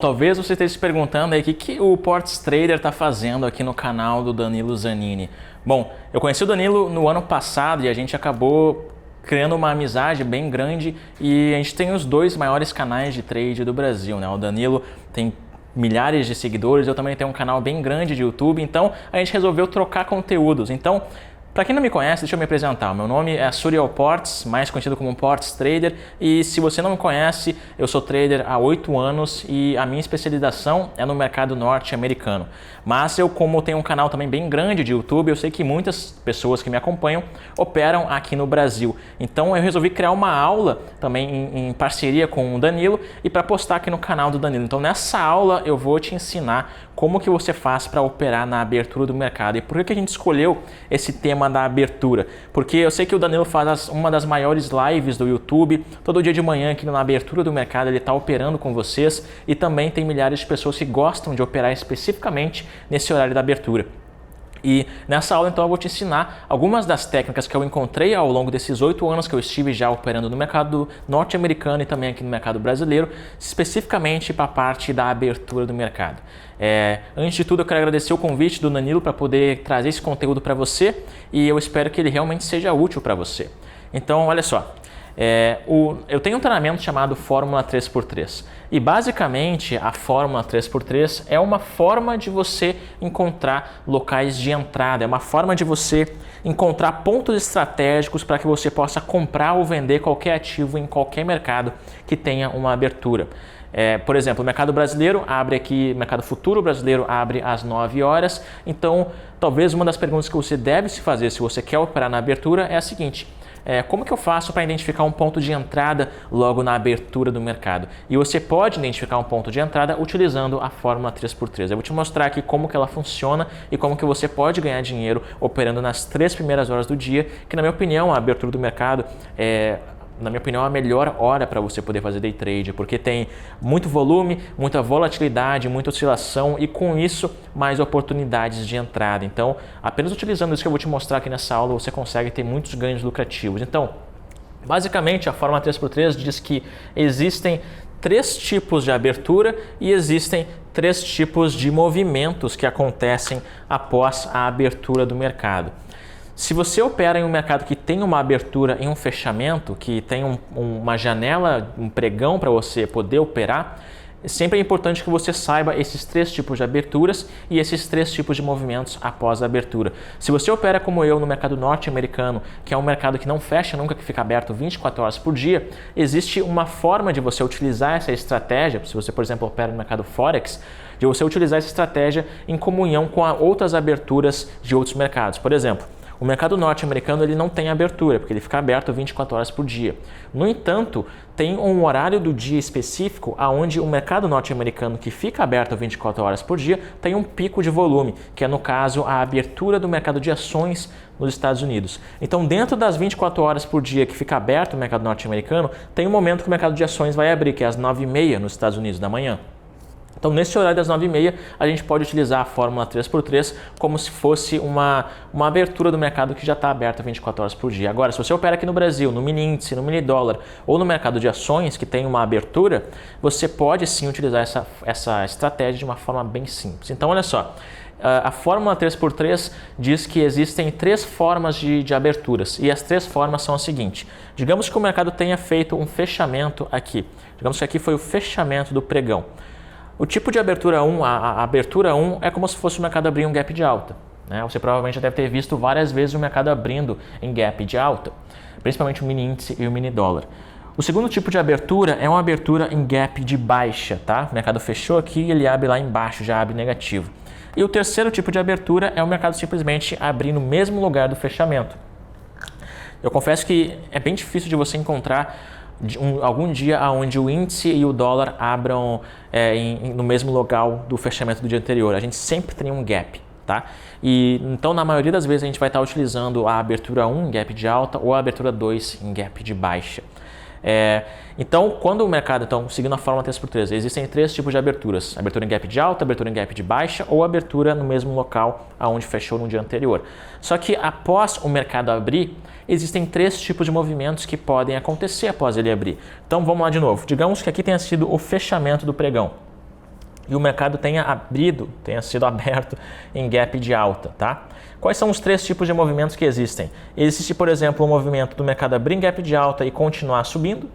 Talvez você esteja se perguntando aí o que o Ports Trader está fazendo aqui no canal do Danilo Zanini. Bom, eu conheci o Danilo no ano passado e a gente acabou criando uma amizade bem grande e a gente tem os dois maiores canais de trade do Brasil, né? O Danilo tem milhares de seguidores, eu também tenho um canal bem grande de YouTube, então a gente resolveu trocar conteúdos. Então, para quem não me conhece, deixa eu me apresentar. Meu nome é Suriel Ports, mais conhecido como Ports Trader, e se você não me conhece, eu sou trader há 8 anos e a minha especialização é no mercado norte-americano. Mas eu, como tenho um canal também bem grande de YouTube, eu sei que muitas pessoas que me acompanham operam aqui no Brasil. Então eu resolvi criar uma aula também em parceria com o Danilo e para postar aqui no canal do Danilo. Então nessa aula eu vou te ensinar como que você faz para operar na abertura do mercado. E por que a gente escolheu esse tema da abertura? Porque eu sei que o Danilo faz uma das maiores lives do YouTube, todo dia de manhã aqui na abertura do mercado ele está operando com vocês e também tem milhares de pessoas que gostam de operar especificamente nesse horário da abertura. E nessa aula então eu vou te ensinar algumas das técnicas que eu encontrei ao longo desses 8 anos que eu estive já operando no mercado norte-americano e também aqui no mercado brasileiro, especificamente para a parte da abertura do mercado. Antes de tudo eu quero agradecer o convite do Danilo para poder trazer esse conteúdo para você e eu espero que ele realmente seja útil para você. Então olha só, eu tenho um treinamento chamado Fórmula 3x3 e basicamente a Fórmula 3x3 é uma forma de você encontrar locais de entrada, é uma forma de você encontrar pontos estratégicos para que você possa comprar ou vender qualquer ativo em qualquer mercado que tenha uma abertura. Por exemplo, o mercado brasileiro abre aqui, o mercado futuro brasileiro abre às 9 horas, então talvez uma das perguntas que você deve se fazer se você quer operar na abertura é a seguinte: como que eu faço para identificar um ponto de entrada logo na abertura do mercado? E você pode identificar um ponto de entrada utilizando a Fórmula 3x3. Eu vou te mostrar aqui como que ela funciona e como que você pode ganhar dinheiro operando nas 3 primeiras horas do dia, que na minha opinião a abertura do mercado é a melhor hora para você poder fazer day trade, porque tem muito volume, muita volatilidade, muita oscilação e com isso mais oportunidades de entrada. Então, apenas utilizando isso que eu vou te mostrar aqui nessa aula, você consegue ter muitos ganhos lucrativos. Então, basicamente a Fórmula 3x3 diz que existem 3 tipos de abertura e existem 3 tipos de movimentos que acontecem após a abertura do mercado. Se você opera em um mercado que tem uma abertura e um fechamento, que tem uma janela, um pregão para você poder operar, sempre é importante que você saiba esses 3 tipos de aberturas e esses 3 tipos de movimentos após a abertura. Se você opera como eu no mercado norte-americano, que é um mercado que não fecha nunca, que fica aberto 24 horas por dia, existe uma forma de você utilizar essa estratégia, se você, por exemplo, opera no mercado Forex, de você utilizar essa estratégia em comunhão com outras aberturas de outros mercados. Por exemplo, o mercado norte-americano ele não tem abertura, porque ele fica aberto 24 horas por dia. No entanto, tem um horário do dia específico onde o mercado norte-americano que fica aberto 24 horas por dia tem um pico de volume, que é no caso a abertura do mercado de ações nos Estados Unidos. Então, dentro das 24 horas por dia que fica aberto o mercado norte-americano, tem um momento que o mercado de ações vai abrir, que é às 9h30 nos Estados Unidos da manhã. Então, nesse horário das 9h30, a gente pode utilizar a Fórmula 3x3 como se fosse uma abertura do mercado que já está aberta 24 horas por dia. Agora, se você opera aqui no Brasil, no mini índice, no mini dólar ou no mercado de ações que tem uma abertura, você pode sim utilizar essa estratégia de uma forma bem simples. Então, olha só. A Fórmula 3x3 diz que existem 3 formas de aberturas e as 3 formas são as seguintes. Digamos que o mercado tenha feito um fechamento aqui. Digamos que aqui foi o fechamento do pregão. O tipo de abertura 1, a abertura 1 é como se fosse o mercado abrir um gap de alta, né? Você provavelmente já deve ter visto várias vezes o mercado abrindo em gap de alta, principalmente o mini índice e o mini dólar. O segundo tipo de abertura é uma abertura em gap de baixa, tá? O mercado fechou aqui e ele abre lá embaixo, já abre negativo. E o terceiro tipo de abertura é o mercado simplesmente abrir no mesmo lugar do fechamento. Eu confesso que é bem difícil de você encontrar algum dia onde o índice e o dólar abram no mesmo local do fechamento do dia anterior. A gente sempre tem um gap, tá? E então, na maioria das vezes, a gente vai estar utilizando a abertura 1 em gap de alta ou a abertura 2 em gap de baixa. Então, quando o mercado, seguindo a Fórmula 3x3, existem 3 tipos de aberturas: abertura em gap de alta, abertura em gap de baixa ou abertura no mesmo local aonde fechou no dia anterior. Só que após o mercado abrir, existem 3 tipos de movimentos que podem acontecer após ele abrir. Então, vamos lá de novo. Digamos que aqui tenha sido o fechamento do pregão. e o mercado tenha sido aberto em gap de alta, tá? Quais são os 3 tipos de movimentos que existem? Existe, por exemplo, o movimento do mercado abrir em gap de alta e continuar subindo.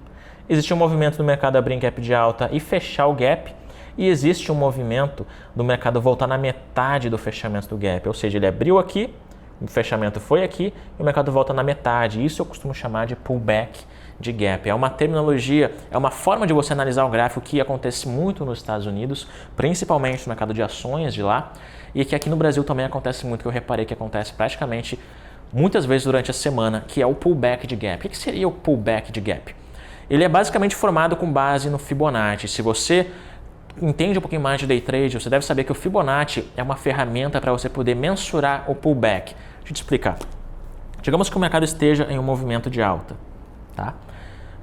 Existe um movimento do mercado abrir em gap de alta e fechar o gap. E existe um movimento do mercado voltar na metade do fechamento do gap, ou seja, ele abriu aqui, o fechamento foi aqui e o mercado volta na metade. Isso eu costumo chamar de pullback de gap. É uma terminologia, é uma forma de você analisar o gráfico que acontece muito nos Estados Unidos, principalmente no mercado de ações de lá, e que aqui no Brasil também acontece muito, que eu reparei que acontece praticamente muitas vezes durante a semana, que é o pullback de gap. O que seria o pullback de gap? Ele é basicamente formado com base no Fibonacci. Se você entende um pouquinho mais de day trade, você deve saber que o Fibonacci é uma ferramenta para você poder mensurar o pullback. Deixa eu te explicar. Digamos que o mercado esteja em um movimento de alta, tá?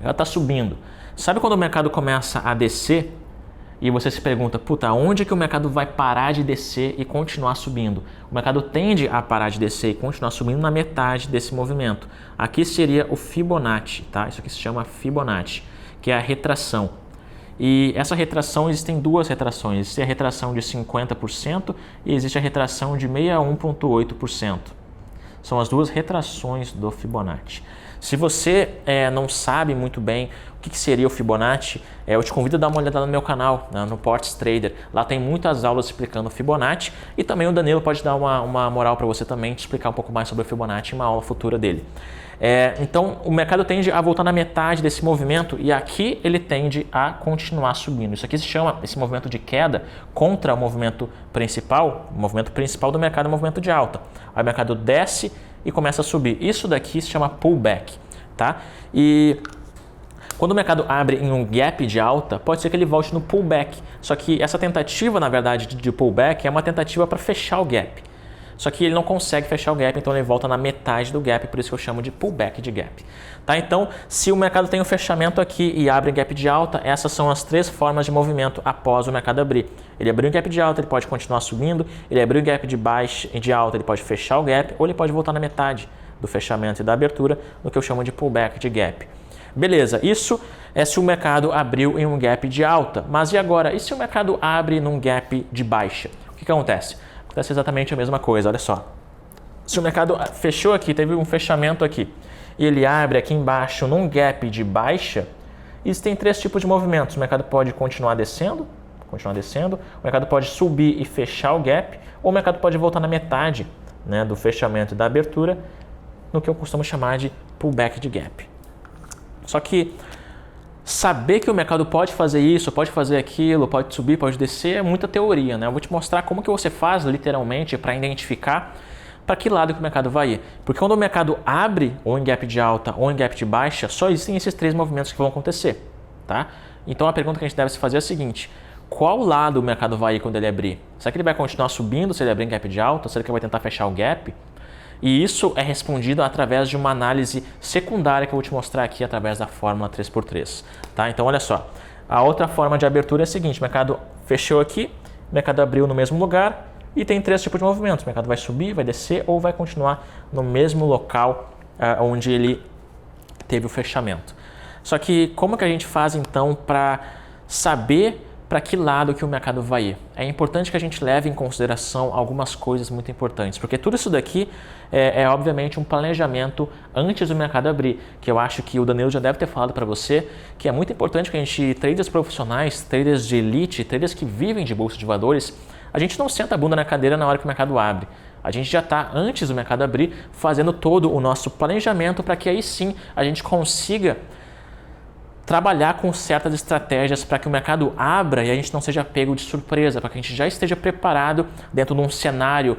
Ela está subindo. Sabe quando o mercado começa a descer e você se pergunta, puta, onde que o mercado vai parar de descer e continuar subindo? O mercado tende a parar de descer e continuar subindo na metade desse movimento. Aqui seria o Fibonacci, tá? Isso aqui se chama Fibonacci, que é a retração. E essa retração, existem 2 retrações. Existe a retração de 50% e existe a retração de 61,8%. São as 2 retrações do Fibonacci. Se você não sabe muito bem o que seria o Fibonacci, eu te convido a dar uma olhada no meu canal, no Ports Trader. Lá tem muitas aulas explicando o Fibonacci e também o Danilo pode dar uma moral para você também, te explicar um pouco mais sobre o Fibonacci em uma aula futura dele. Então, o mercado tende a voltar na metade desse movimento e aqui ele tende a continuar subindo. Isso aqui se chama, esse movimento de queda contra o movimento principal do mercado é o movimento de alta. Aí o mercado desce e começa a subir. Isso daqui se chama pullback, tá? E quando o mercado abre em um gap de alta, pode ser que ele volte no pullback. Só que essa tentativa, na verdade, de pullback é uma tentativa para fechar o gap. Só que ele não consegue fechar o gap, então ele volta na metade do gap, por isso que eu chamo de pullback de gap. Tá? Então, se o mercado tem um fechamento aqui e abre em gap de alta, essas são as 3 formas de movimento após o mercado abrir. Ele abriu em gap de alta, ele pode continuar subindo, ele abriu em gap de baixa e de alta, ele pode fechar o gap, ou ele pode voltar na metade do fechamento e da abertura, no que eu chamo de pullback de gap. Beleza, isso é se o mercado abriu em um gap de alta, mas e agora? E se o mercado abre num gap de baixa? O que acontece? Acontece exatamente a mesma coisa, olha só. Se o mercado fechou aqui, teve um fechamento aqui, e ele abre aqui embaixo num gap de baixa, existem 3 tipos de movimentos. O mercado pode continuar descendo, o mercado pode subir e fechar o gap, ou o mercado pode voltar na metade, né, do fechamento e da abertura, no que eu costumo chamar de pullback de gap. Só que saber que o mercado pode fazer isso, pode fazer aquilo, pode subir, pode descer, é muita teoria, né? Eu vou te mostrar como que você faz literalmente para identificar para que lado que o mercado vai ir. Porque quando o mercado abre ou em gap de alta ou em gap de baixa, só existem esses 3 movimentos que vão acontecer, tá? Então a pergunta que a gente deve se fazer é a seguinte: qual lado o mercado vai ir quando ele abrir? Será que ele vai continuar subindo se ele abrir em gap de alta? Será que ele vai tentar fechar o gap? E isso é respondido através de uma análise secundária que eu vou te mostrar aqui através da fórmula 3x3. Tá? Então, olha só. A outra forma de abertura é a seguinte: o mercado fechou aqui, o mercado abriu no mesmo lugar e tem 3 tipos de movimentos. O mercado vai subir, vai descer ou vai continuar no mesmo local onde ele teve o fechamento. Só que como que a gente faz então para saber para que lado que o mercado vai ir? É importante que a gente leve em consideração algumas coisas muito importantes, porque tudo isso daqui é obviamente um planejamento antes do mercado abrir, que eu acho que o Danilo já deve ter falado para você, que é muito importante que a gente, traders profissionais, traders de elite, traders que vivem de bolsa de valores, a gente não senta a bunda na cadeira na hora que o mercado abre. A gente já está, antes do mercado abrir, fazendo todo o nosso planejamento para que aí sim a gente consiga trabalhar com certas estratégias para que o mercado abra e a gente não seja pego de surpresa, para que a gente já esteja preparado dentro de um cenário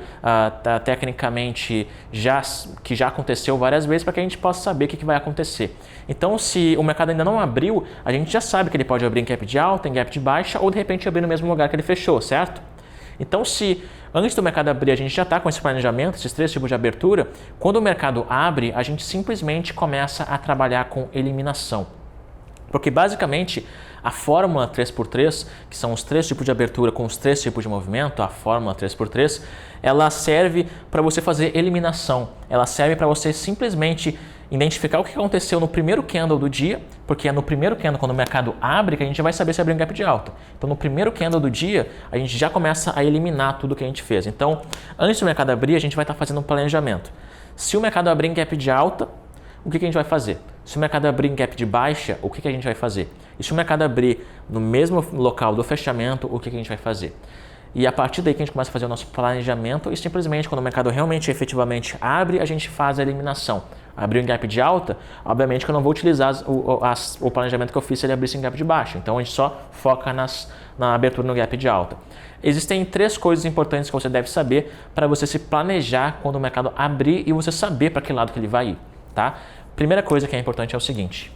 tecnicamente que já aconteceu várias vezes, para que a gente possa saber o que vai acontecer. Então, se o mercado ainda não abriu, a gente já sabe que ele pode abrir em gap de alta, em gap de baixa ou de repente abrir no mesmo lugar que ele fechou, certo? Então, se antes do mercado abrir a gente já está com esse planejamento, esses 3 tipos de abertura, quando o mercado abre, a gente simplesmente começa a trabalhar com eliminação. Porque basicamente a fórmula 3x3, que são os 3 tipos de abertura com os 3 tipos de movimento, a fórmula 3x3, ela serve para você fazer eliminação. Ela serve para você simplesmente identificar o que aconteceu no primeiro candle do dia, porque é no primeiro candle, quando o mercado abre, que a gente vai saber se abriu um gap de alta. Então, no primeiro candle do dia, a gente já começa a eliminar tudo que a gente fez. Então, antes do mercado abrir, a gente vai estar fazendo um planejamento. Se o mercado abrir em gap de alta, o que a gente vai fazer? Se o mercado abrir em gap de baixa, o que a gente vai fazer? E se o mercado abrir no mesmo local do fechamento, o que a gente vai fazer? E a partir daí que a gente começa a fazer o nosso planejamento e simplesmente quando o mercado realmente efetivamente abre, a gente faz a eliminação. Abriu em gap de alta, obviamente que eu não vou utilizar o planejamento que eu fiz se ele abrisse em gap de baixa. Então a gente só foca na abertura no gap de alta. Existem 3 coisas importantes que você deve saber para você se planejar quando o mercado abrir e você saber para que lado que ele vai ir. Tá? Primeira coisa que é importante é o seguinte.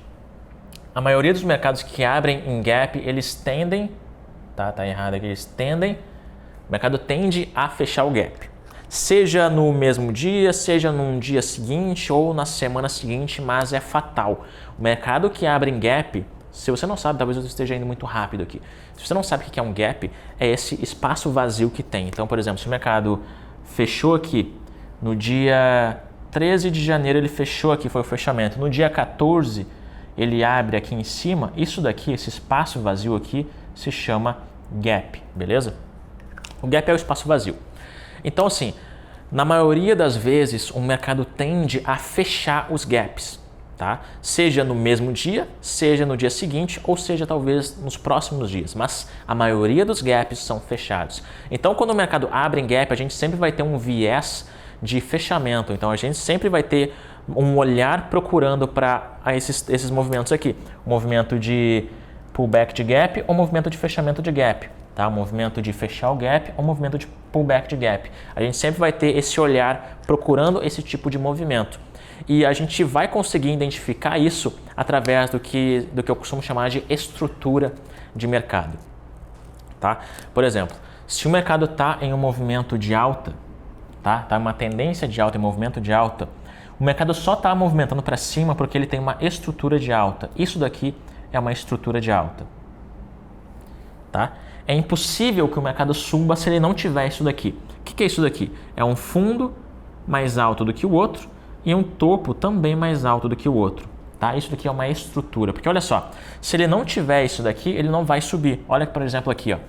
A maioria dos mercados que abrem em gap, eles tendem, tá errado aqui, eles tendem, o mercado tende a fechar o gap. Seja no mesmo dia, seja num dia seguinte ou na semana seguinte, mas é fatal. O mercado que abre em gap, se você não sabe, talvez eu esteja indo muito rápido aqui. Se você não sabe o que é um gap, é esse espaço vazio que tem. Então, por exemplo, se o mercado fechou aqui no dia 13 de janeiro, ele fechou aqui, foi o fechamento. No dia 14, ele abre aqui em cima. Isso daqui, esse espaço vazio aqui, se chama gap, beleza? O gap é o espaço vazio. Então, assim, na maioria das vezes, o mercado tende a fechar os gaps, tá? Seja no mesmo dia, seja no dia seguinte, ou seja, talvez nos próximos dias. Mas a maioria dos gaps são fechados. Então, quando o mercado abre em gap, a gente sempre vai ter um viés de fechamento. Então, a gente sempre vai ter um olhar procurando para esses movimentos aqui. O movimento de pullback de gap ou movimento de fechamento de gap. Tá? O movimento de fechar o gap ou movimento de pullback de gap. A gente sempre vai ter esse olhar procurando esse tipo de movimento. E a gente vai conseguir identificar isso através do que eu costumo chamar de estrutura de mercado. Tá? Por exemplo, se o mercado está em um movimento de alta, tá uma tendência de alta, em movimento de alta, o mercado só está movimentando para cima porque ele tem uma estrutura de alta. Isso daqui é uma estrutura de alta. Tá? É impossível que o mercado suba se ele não tiver isso daqui. O que é isso daqui? É um fundo mais alto do que o outro e um topo também mais alto do que o outro. Tá? Isso daqui é uma estrutura. Porque olha só, se ele não tiver isso daqui, ele não vai subir. Olha, por exemplo, aqui. Ó.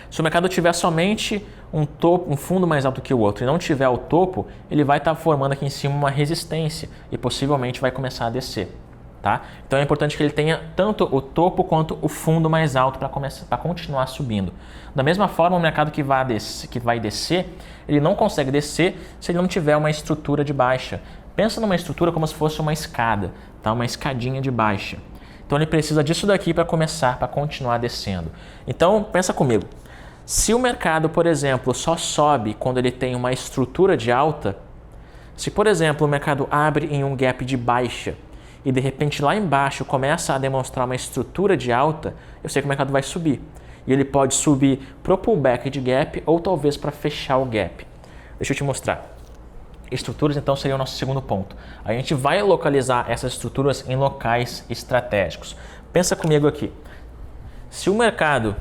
Se o mercado tiver somente um fundo mais alto que o outro e não tiver o topo, ele vai estar formando aqui em cima uma resistência e possivelmente vai começar a descer. Tá? Então é importante que ele tenha tanto o topo quanto o fundo mais alto para continuar subindo. Da mesma forma, o mercado que vai descer, ele não consegue descer se ele não tiver uma estrutura de baixa. Pensa numa estrutura como se fosse uma escada, tá? Uma escadinha de baixa. Então ele precisa disso daqui para continuar descendo. Então pensa comigo, se o mercado, por exemplo, só sobe quando ele tem uma estrutura de alta, se por exemplo o mercado abre em um gap de baixa, e de repente lá embaixo começa a demonstrar uma estrutura de alta, eu sei que o mercado vai subir. E ele pode subir para o pullback de gap ou talvez para fechar o gap. Deixa eu te mostrar. Estruturas então seria o nosso segundo ponto. A gente vai localizar essas estruturas em locais estratégicos. Pensa comigo aqui. Se o mercado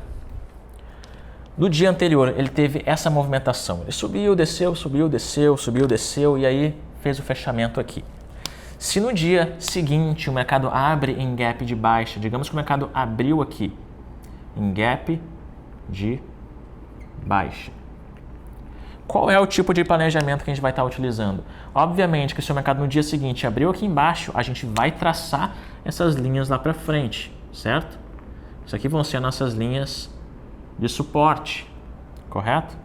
no dia anterior ele teve essa movimentação, ele subiu, desceu, subiu, desceu, subiu, desceu e aí fez o fechamento aqui. Se no dia seguinte o mercado abre em gap de baixa, digamos que o mercado abriu aqui em gap de baixa. Qual é o tipo de planejamento que a gente vai estar utilizando? Obviamente que se o mercado no dia seguinte abriu aqui embaixo, a gente vai traçar essas linhas lá para frente, certo? Isso aqui vão ser nossas linhas de suporte, correto?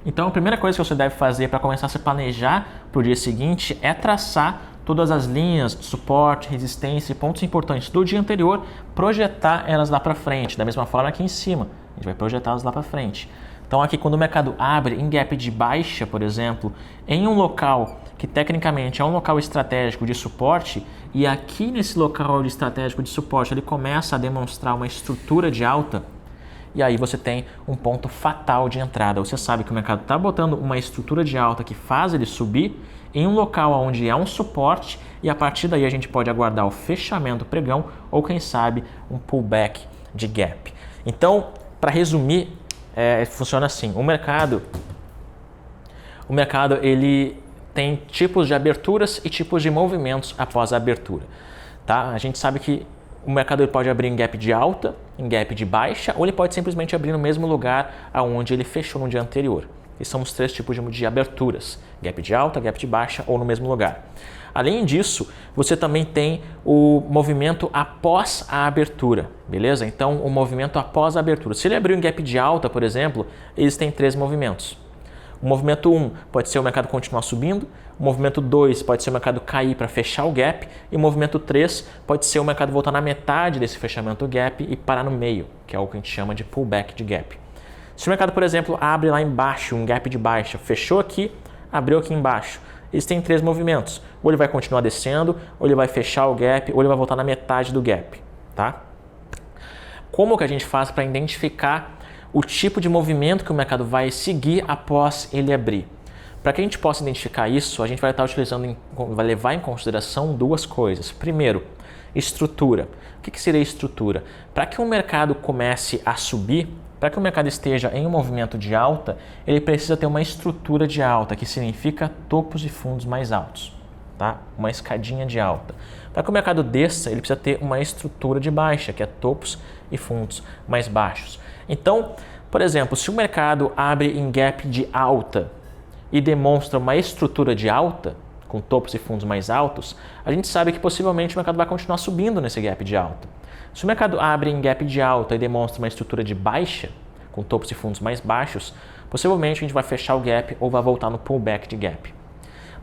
Então, a primeira coisa que você deve fazer para começar a se planejar para o dia seguinte é traçar todas as linhas de suporte, resistência e pontos importantes do dia anterior, projetar elas lá para frente, da mesma forma aqui em cima, a gente vai projetá-las lá para frente. Então, aqui quando o mercado abre em gap de baixa, por exemplo, em um local que tecnicamente é um local estratégico de suporte, e aqui nesse local estratégico de suporte ele começa a demonstrar uma estrutura de alta, e aí você tem um ponto fatal de entrada. Você sabe que o mercado está botando uma estrutura de alta que faz ele subir em um local onde é um suporte e a partir daí a gente pode aguardar o fechamento pregão ou quem sabe um pullback de gap. Então, para resumir, funciona assim. O mercado ele tem tipos de aberturas e tipos de movimentos após a abertura. Tá? A gente sabe que o mercado ele pode abrir em gap de alta, em gap de baixa, ou ele pode simplesmente abrir no mesmo lugar aonde ele fechou no dia anterior. Esses são os três tipos de aberturas: gap de alta, gap de baixa ou no mesmo lugar. Além disso, você também tem o movimento após a abertura, beleza? Então, o movimento após a abertura. Se ele abriu em gap de alta, por exemplo, eles têm três movimentos. O movimento 1 pode ser o mercado continuar subindo, o movimento 2 pode ser o mercado cair para fechar o gap e o movimento 3 pode ser o mercado voltar na metade desse fechamento do gap e parar no meio, que é o que a gente chama de pullback de gap. Se o mercado, por exemplo, abre lá embaixo, um gap de baixa, fechou aqui, abriu aqui embaixo, eles têm três movimentos. Ou ele vai continuar descendo, ou ele vai fechar o gap, ou ele vai voltar na metade do gap. Tá? Como que a gente faz para identificar o tipo de movimento que o mercado vai seguir após ele abrir? Para que a gente possa identificar isso, a gente vai estar utilizando, vai levar em consideração duas coisas. Primeiro, estrutura. O que seria estrutura? Para que o mercado comece a subir, para que o mercado esteja em um movimento de alta, ele precisa ter uma estrutura de alta, que significa topos e fundos mais altos, tá? Uma escadinha de alta. Para que o mercado desça, ele precisa ter uma estrutura de baixa, que é topos e fundos mais baixos. Então, por exemplo, se o mercado abre em gap de alta e demonstra uma estrutura de alta, com topos e fundos mais altos, a gente sabe que possivelmente o mercado vai continuar subindo nesse gap de alta. Se o mercado abre em gap de alta e demonstra uma estrutura de baixa, com topos e fundos mais baixos, possivelmente a gente vai fechar o gap ou vai voltar no pullback de gap.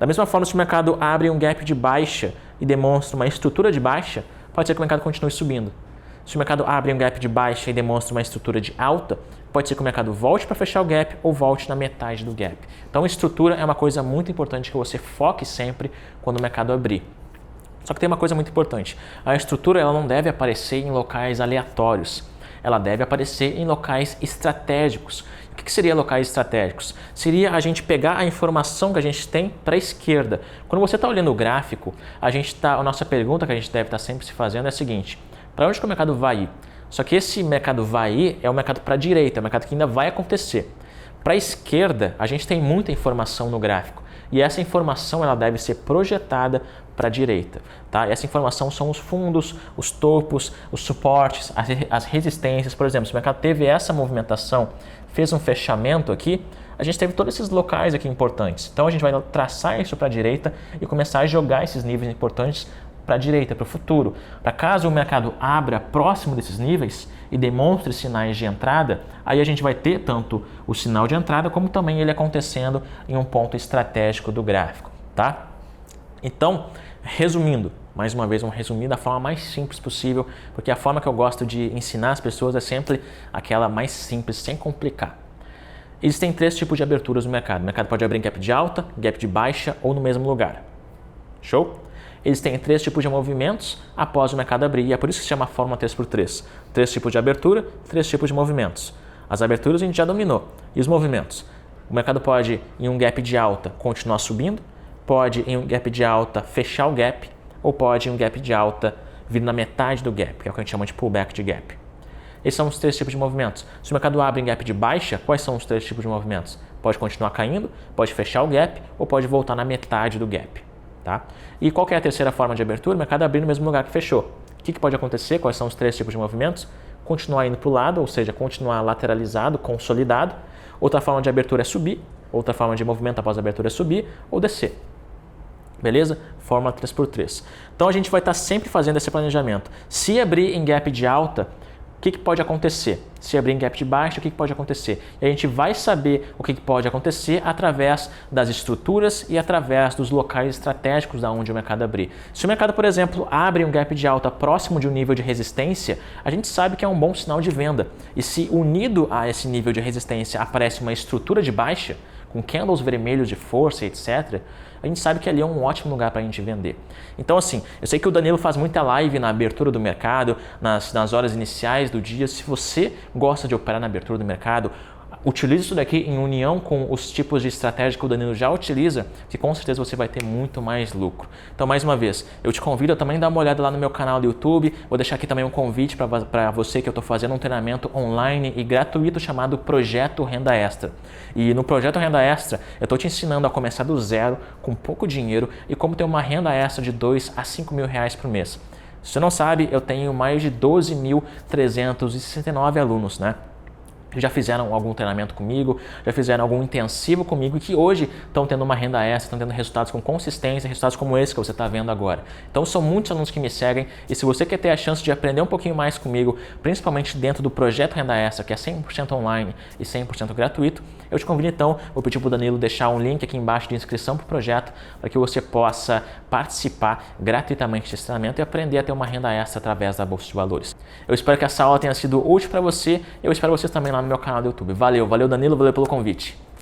Da mesma forma, se o mercado abre um gap de baixa e demonstra uma estrutura de baixa, pode ser que o mercado continue subindo. Se o mercado abre um gap de baixa e demonstra uma estrutura de alta, pode ser que o mercado volte para fechar o gap ou volte na metade do gap. Então, estrutura é uma coisa muito importante que você foque sempre quando o mercado abrir. Só que tem uma coisa muito importante. A estrutura ela não deve aparecer em locais aleatórios. Ela deve aparecer em locais estratégicos. O que seria locais estratégicos? Seria a gente pegar a informação que a gente tem para a esquerda. Quando você está olhando o gráfico, a nossa pergunta que a gente deve estar sempre se fazendo é a seguinte: para onde que o mercado vai ir? Só que esse mercado vai ir é o mercado para a direita, é o mercado que ainda vai acontecer. Para a esquerda, a gente tem muita informação no gráfico. E essa informação ela deve ser projetada para a direita. Tá? E essa informação são os fundos, os topos, os suportes, as resistências. Por exemplo, se o mercado teve essa movimentação, fez um fechamento aqui, a gente teve todos esses locais aqui importantes. Então a gente vai traçar isso para a direita e começar a jogar esses níveis importantes para a direita, para o futuro. Para caso o mercado abra próximo desses níveis e demonstre sinais de entrada, aí a gente vai ter tanto o sinal de entrada como também ele acontecendo em um ponto estratégico do gráfico. Tá? Então, resumindo, mais uma vez, vamos resumir da forma mais simples possível, porque a forma que eu gosto de ensinar as pessoas é sempre aquela mais simples, sem complicar. Existem três tipos de aberturas no mercado. O mercado pode abrir em gap de alta, gap de baixa ou no mesmo lugar. Show? Existem três tipos de movimentos após o mercado abrir, e é por isso que se chama a fórmula 3x3. Três tipos de abertura, três tipos de movimentos. As aberturas a gente já dominou. E os movimentos? O mercado pode, em um gap de alta, continuar subindo, pode, em um gap de alta, fechar o gap, ou pode, em um gap de alta, vir na metade do gap, que é o que a gente chama de pullback de gap. Esses são os três tipos de movimentos. Se o mercado abre em gap de baixa, quais são os três tipos de movimentos? Pode continuar caindo, pode fechar o gap, ou pode voltar na metade do gap. Tá? E qual que é a terceira forma de abertura? O mercado abrir no mesmo lugar que fechou. O que pode acontecer? Quais são os três tipos de movimentos? Continuar indo para o lado, ou seja, continuar lateralizado, consolidado. Outra forma de abertura é subir. Outra forma de movimento após a abertura é subir ou descer. Beleza? Fórmula 3x3. Então a gente vai estar sempre fazendo esse planejamento. Se abrir em gap de alta, o que pode acontecer? Se abrir em gap de baixa, o que pode acontecer? E a gente vai saber o que pode acontecer através das estruturas e através dos locais estratégicos da onde o mercado abrir. Se o mercado, por exemplo, abre um gap de alta próximo de um nível de resistência, a gente sabe que é um bom sinal de venda. E se unido a esse nível de resistência aparece uma estrutura de baixa, com candles vermelhos de força, etc., a gente sabe que ali é um ótimo lugar para a gente vender. Então, assim, eu sei que o Danilo faz muita live na abertura do mercado, nas horas iniciais do dia. Se você gosta de operar na abertura do mercado, utilize isso daqui em união com os tipos de estratégia que o Danilo já utiliza, que com certeza você vai ter muito mais lucro. Então, mais uma vez, eu te convido a também dar uma olhada lá no meu canal do YouTube. Vou deixar aqui também um convite para você que eu estou fazendo um treinamento online e gratuito chamado Projeto Renda Extra. E no Projeto Renda Extra, eu estou te ensinando a começar do zero, com pouco dinheiro, e como ter uma renda extra de 2 a 5 mil reais por mês. Se você não sabe, eu tenho mais de 12.369 alunos, né? Já fizeram algum treinamento comigo, já fizeram algum intensivo comigo e que hoje estão tendo uma renda extra, estão tendo resultados com consistência, resultados como esse que você está vendo agora. Então são muitos alunos que me seguem e se você quer ter a chance de aprender um pouquinho mais comigo, principalmente dentro do projeto Renda Extra, que é 100% online e 100% gratuito, eu te convido então, vou pedir para o Danilo deixar um link aqui embaixo de inscrição para o projeto para que você possa participar gratuitamente desse treinamento e aprender a ter uma renda extra através da Bolsa de Valores. Eu espero que essa aula tenha sido útil para você, eu espero vocês também lá no meu canal do YouTube. Valeu Danilo, valeu pelo convite.